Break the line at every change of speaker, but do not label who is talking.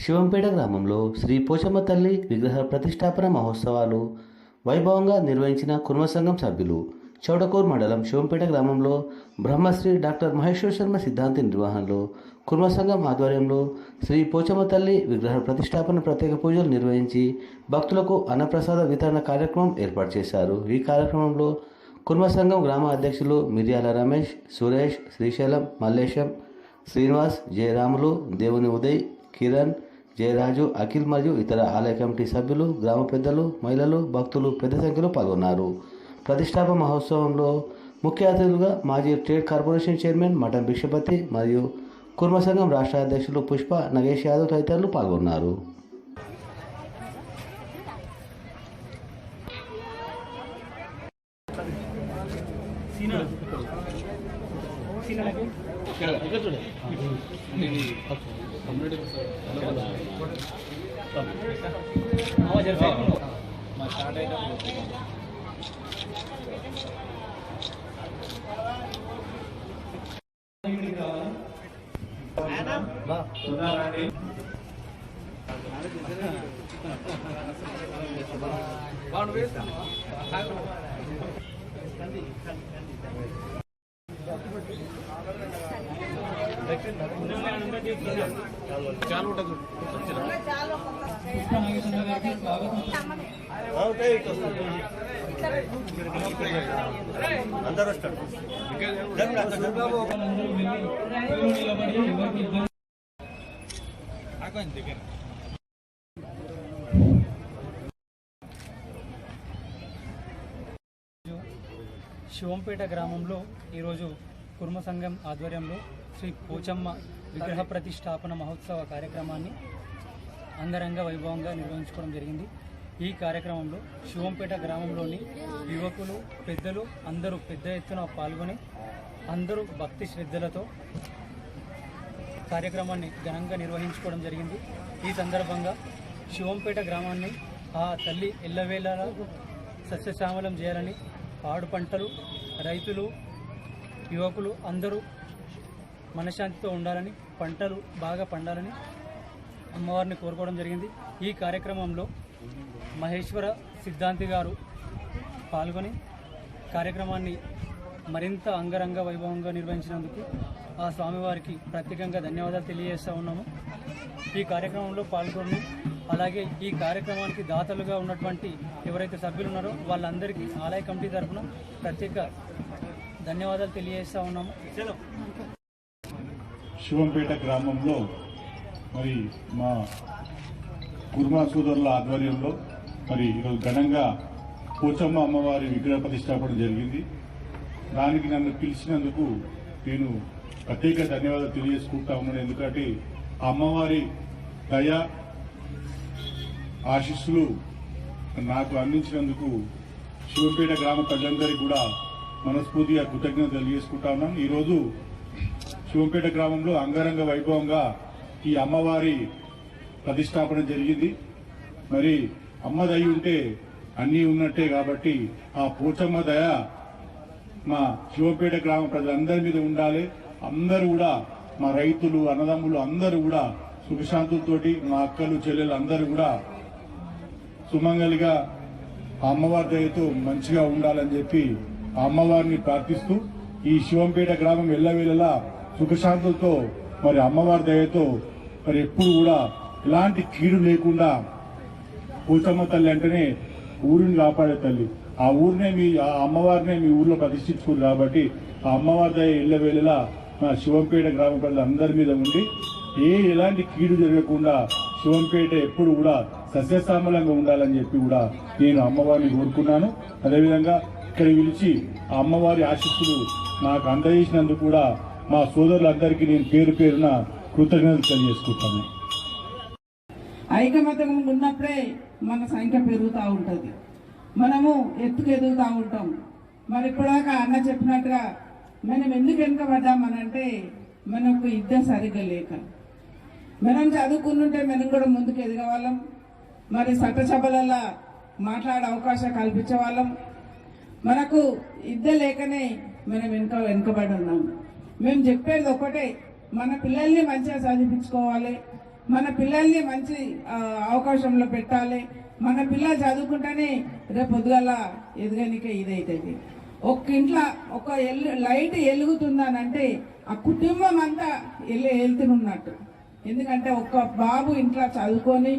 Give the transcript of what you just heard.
శివంపేట గ్రామంలో శ్రీ పోచమ్మ తల్లి విగ్రహ ప్రతిష్టాపన మహోత్సవాలు వైభవంగా నిర్వహించిన కుర్మ సంఘం సభ్యులు. చౌడకూర్ మండలం శివంపేట గ్రామంలో బ్రహ్మశ్రీ డాక్టర్ మహేశ్వర శర్మ సిద్ధాంతి నిర్వహణలో కుర్మ సంఘం ఆధ్వర్యంలో శ్రీ పోచమ్మ తల్లి విగ్రహ ప్రతిష్టాపన ప్రత్యేక పూజలు నిర్వహించి భక్తులకు అన్నప్రసాద వితరణ కార్యక్రమం ఏర్పాటు చేశారు. ఈ కార్యక్రమంలో కుర్మ సంఘం గ్రామ అధ్యక్షులు మిర్యాల రమేష్, సురేష్, శ్రీశైలం, మల్లేశం, శ్రీనివాస్, జయరాములు, దేవుని ఉదయ్, కిరణ్, జయరాజు, అఖిల్ మరియు ఇతర ఆలయ కమిటీ సభ్యులు, గ్రామ పెద్దలు, మహిళలు, భక్తులు పెద్ద సంఖ్యలో పాల్గొన్నారు. ప్రతిష్టాపన మహోత్సవంలో ముఖ్య అతిథులుగా మాజీ ట్రేడ్ కార్పొరేషన్ చైర్మన్ మఠం భిక్షపతి మరియు కుర్మ సంఘం రాష్ట్ర అధ్యక్షులు పుష్ప, నగేష్ యాదవ్ తదితరులు పాల్గొన్నారు.
శివంపేట గ్రామంలో ఈరోజు కుర్మ సంఘం ఆధ్వర్యంలో శ్రీ పోచమ్మ విగ్రహ ప్రతిష్టాపన మహోత్సవ కార్యక్రమాన్ని అంగరంగ వైభవంగా నిర్వహించుకోవడం జరిగింది. ఈ కార్యక్రమంలో శివంపేట గ్రామంలోని యువకులు, పెద్దలు అందరూ పెద్ద ఎత్తున పాల్గొని అందరూ భక్తి శ్రద్ధలతో కార్యక్రమాన్ని ఘనంగా నిర్వహించుకోవడం జరిగింది. ఈ సందర్భంగా శివంపేట గ్రామాన్ని ఆ తల్లి ఎల్లవేళలా సస్యశ్యామలం చేయాలని, పాడు పంటలు, రైతులు, యువకులు అందరూ మనశ్శాంతితో ఉండాలని, పంటలు బాగా పండాలని అమ్మవారిని కోరుకోవడం జరిగింది. ఈ కార్యక్రమంలో మహేశ్వర సిద్ధాంతి గారు పాల్గొని కార్యక్రమాన్ని మరింత అంగరంగ వైభవంగా నిర్వహించినందుకు ఆ స్వామివారికి ప్రత్యేకంగా ధన్యవాదాలు తెలియజేస్తూ ఉన్నాము. ఈ కార్యక్రమంలో పాల్గొని అలాగే ఈ కార్యక్రమానికి దాతలుగా ఉన్నటువంటి ఎవరైతే సభ్యులు ఉన్నారో వాళ్ళందరికీ ఆలయ కమిటీ తరఫున ప్రత్యేక ధన్యవాదాలు తెలియజేస్తూ ఉన్నాము.
శివంపేట గ్రామంలో మరి మా కుర్మా సోదరుల ఆధ్వర్యంలో మరి ఈరోజు ఘనంగా పోచమ్మ అమ్మవారి విగ్రహ ప్రతిష్టాపన జరిగింది. దానికి నన్ను పిలిచినందుకు నేను ప్రత్యేక ధన్యవాదాలు తెలియజేసుకుంటా ఉన్నాను. ఎందుకంటే అమ్మవారి దయ ఆశీస్సులు నాకు అందించినందుకు శివంపేట గ్రామ ప్రజలందరికీ కూడా మనస్ఫూర్తిగా కృతజ్ఞతలు తెలియజేసుకుంటా ఉన్నాను. ఈరోజు శివంపేట గ్రామంలో అంగరంగ వైభవంగా ఈ అమ్మవారి ప్రతిష్టాపన జరిగింది. మరి అమ్మ దయ ఉంటే అన్నీ ఉన్నట్టే కాబట్టి ఆ పోచమ్మ దయ మా శివంపేట గ్రామ ప్రజలందరి మీద ఉండాలి. అందరూ కూడా మా రైతులు, అన్నదమ్ములు అందరూ కూడా సుఖశాంతులతోటి, మా అక్కలు, చెల్లెలు అందరూ కూడా సుమంగలిగా ఆ అమ్మవారి దయతో మంచిగా ఉండాలని చెప్పి ఆ అమ్మవారిని ప్రార్థిస్తూ ఈ శివంపేట గ్రామం ఎల్లవేళలా సుఖశాంతులతో మరి అమ్మవారి దయతో మరి ఎప్పుడు కూడా ఎలాంటి కీడు లేకుండా, పోచమ్మ తల్లి అంటేనే ఊరిని కాపాడే తల్లి, ఆ ఊరినే ఆ అమ్మవారినే మీ ఊర్లో ప్రతిష్ఠించుకుంది కాబట్టి ఆ అమ్మవారి దయ ఎల్లవేళలా మా శివంపేట గ్రామ ప్రజలందరి మీద ఉండి ఎలాంటి కీడు జరగకుండా శివంపేట ఎప్పుడు కూడా సస్యశ్యామలంగా ఉండాలని చెప్పి కూడా నేను అమ్మవారిని కోరుకున్నాను. అదేవిధంగా ఇక్కడ పిలిచి ఆ అమ్మవారి ఆశీస్సులు నాకు అందజేసినందుకు కూడా మా సోదరులందరికీ నేను పేరు పేరున కృతజ్ఞతలు తెలియజేసుకుంటాను.
ఐకమత్యం ఉన్నప్పుడే మన సంఖ్య పెరుగుతూ ఉంటుంది, మనము ఎత్తుకు ఎదుగుతూ ఉంటాం. మరి ఇప్పటిదాకా అన్న చెప్పినట్టుగా మనం ఎందుకు వెనుకబడ్డామనంటే మనకు విద్య సరిగ్గా లేక, మనం చదువుకుంటుంటే మనం కూడా ముందుకు ఎదగవాళ్ళం, మరి చట్టసభలలో మాట్లాడే అవకాశం కల్పించే వాళ్ళం. మనకు విద్య లేకనే మనం వెనుకబడి ఉన్నాం. మేము చెప్పేది ఒకటే, మన పిల్లల్ని మంచిగా చదివించుకోవాలి, మన పిల్లల్ని మంచి అవకాశంలో పెట్టాలి. మన పిల్లలు చదువుకుంటేనే రేపు పొద్దుగల ఎదగనికే ఇదైతుంది. ఒక్క ఇంట్లో ఒక లైట్ వెలుగుతుందనంటే ఆ కుటుంబం అంతా వెళ్తున్నట్టు. ఎందుకంటే ఒక్క బాబు ఇంట్లో చదువుకొని